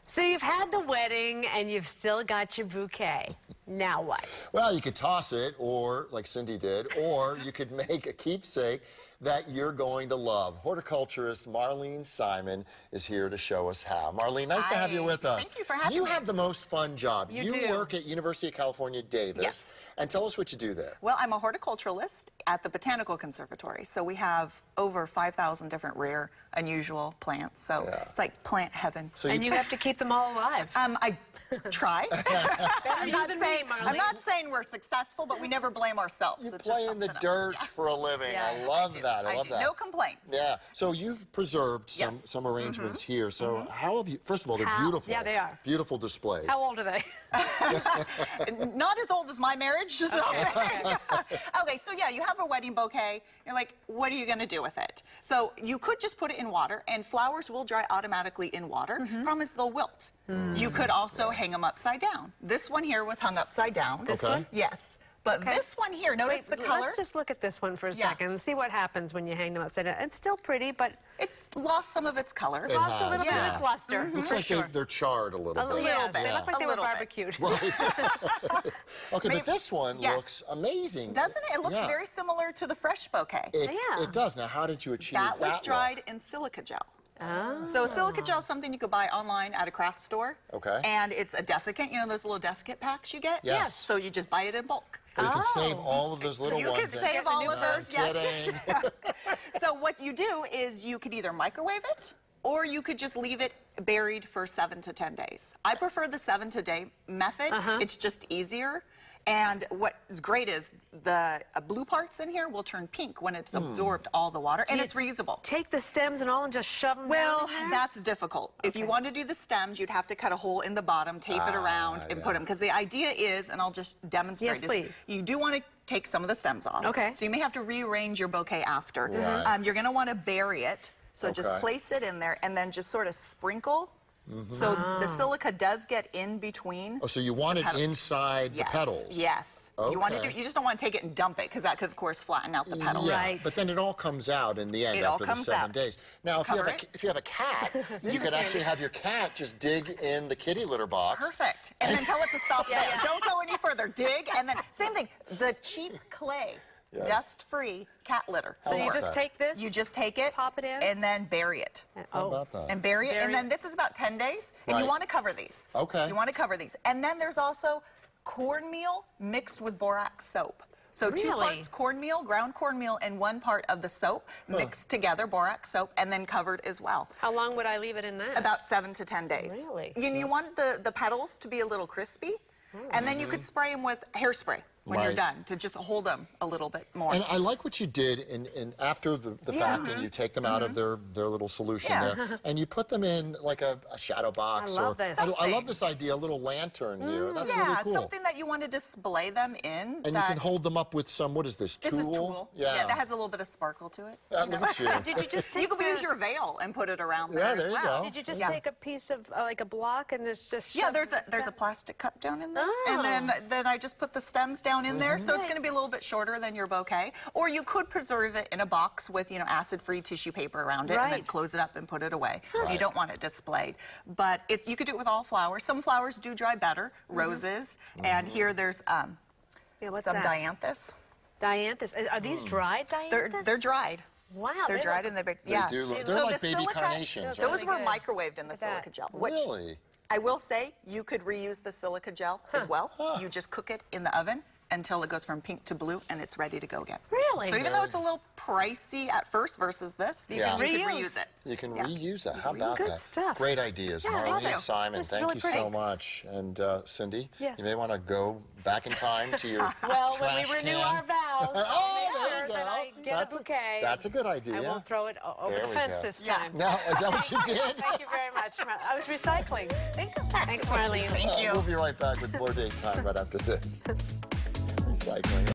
So you've had the wedding and you've still got your bouquet. Now what? Well, you could toss it, or like Cindy did, or you could make a keepsake that you're going to love. Horticulturist Marlene Simon is here to show us how. Marlene, nice to have you with us. Thank you for having me. You have the most fun job. You do. work at University of California, Davis. Yes. And tell us what you do there. Well, I'm a horticulturalist at the Botanical Conservatory. So we have over 5,000 different rare, unusual plants. So it's like plant heaven. So and you have to keep them all alive. I try. I'm Marlene. not saying we're successful, but we never blame ourselves. You It's play just in the something dirt else. for a living. Yeah. I love that. I love that. No complaints. Yeah. So you've preserved Yes. some arrangements here. So how have you? First of all, they're beautiful. Yeah, they are. Beautiful displays. How old are they? Not as old as my marriage. So. Okay, so yeah, you have a wedding bouquet. You're like, what are you going to do with it? So you could just put it in water, and flowers will dry automatically in water. Problem is they'll wilt. You could also hang them upside down. This one here was hung upside down. This one? Yes. But this one here, notice the color. Let's just look at this one for a Yeah. second and see what happens when you hang them upside down. It's still pretty, but It's lost some of its color. It lost a little bit has, of its luster. Looks for like sure. they're charred a little A bit. little bit. They look like A they were little bit. barbecued. Okay, but this one Yes. looks amazing. Doesn't it? It looks very similar to the fresh bouquet. It does. Now, how did you achieve that? That was dried in silica gel. So silica gel is something you could buy online at a craft store. Okay. And it's a desiccant. You know those little desiccant packs you get? Yes. So you just buy it in bulk. So you can save all of those little You ones. can save all of those, I'm yes. kidding. So what you do is you could either microwave it, or you could just leave it buried for 7 to 10 days. I prefer the 7 to 10 day method. It's just easier. And what's great is the blue parts in here will turn pink when it's absorbed all the water, and it's reusable. Take the stems and all and just shove them Well, down in there? that's difficult. If you want to do the stems, you'd have to cut a hole in the bottom, tape it around, and put them. Because the idea is, and I'll just demonstrate Yes, this, please. you do want to take some of the stems off. Okay. So you may have to rearrange your bouquet after. Right. You're going to want to bury it. So just place it in there and then just sort of sprinkle. So the silica does get in between. Oh, so you want it inside the petals? Yes. Okay. You just don't want to take it and dump it, because that could, of course, flatten out the petals. Yeah, Right. but then it all comes out in the end It all after the comes 7 out. days. Now, if you have a cat, you could actually have your cat just dig in the kitty litter box. Perfect. And then tell it to stop there. Don't go any further. Dig, and then same thing. The cheap clay, dust-free cat litter. So you just take this? You just take it, pop it in? and then bury it. How about that? And bury it, and then this is about 10 days, and you want to cover these. Okay. You want to cover these. And then there's also cornmeal mixed with borax soap. So 2 Really? parts cornmeal, ground cornmeal, and 1 part of the soap mixed together, borax soap, and then covered as well. How long would I leave it in that? About 7 to 10 days. Really? You want the petals to be a little crispy, and then you could spray them with hairspray when you're done to just hold them a little bit more. And I like what you did in after the fact, and you take them out of their little solution there, and you put them in like a shadow box. I love this. I love this idea, a little lantern here. That's really cool. Something that you want to display them in. And you can hold them up with some, what is this, tulle? This is tulle. Yeah. That has a little bit of sparkle to it. Look at you. Did you just take You could use your veil and put it around there Yeah, as there you well. go. Did you just take a piece of like a block and just Yeah, there's a plastic cup down in there, and then I just put the stems down in there, so it's going to be a little bit shorter than your bouquet. Or you could preserve it in a box with acid-free tissue paper around it, and then close it up and put it away. You don't want it displayed, but you could do it with all flowers. Some flowers do dry better, roses, and here there's some dianthus. Dianthus. Are these dried dianthus? They're dried. Wow. They're dried in the big. They do look, they're like baby carnations. Those really were good. microwaved in the silica gel. Which Really? I will say, you could reuse the silica gel as well. You just cook it in the oven until it goes from pink to blue, and it's ready to go again. Really? So even though it's a little pricey at first versus this, you can reuse it. You can reuse that. How about Good that? stuff. Great ideas. Marlene Simon, It's thank really you so great. much. And Cindy, Yes. you may want to go back in time to your Well, when trash we renew can. our vows, Oh, I'll there make you sure that go. I get a bouquet. That's a good idea. I won't throw it over There the we fence go. this time. Now, is that what you did? Thank you very much. I was recycling. Thanks, Marlene. Thank you. We'll be right back with more Daytime right after this. Recycling.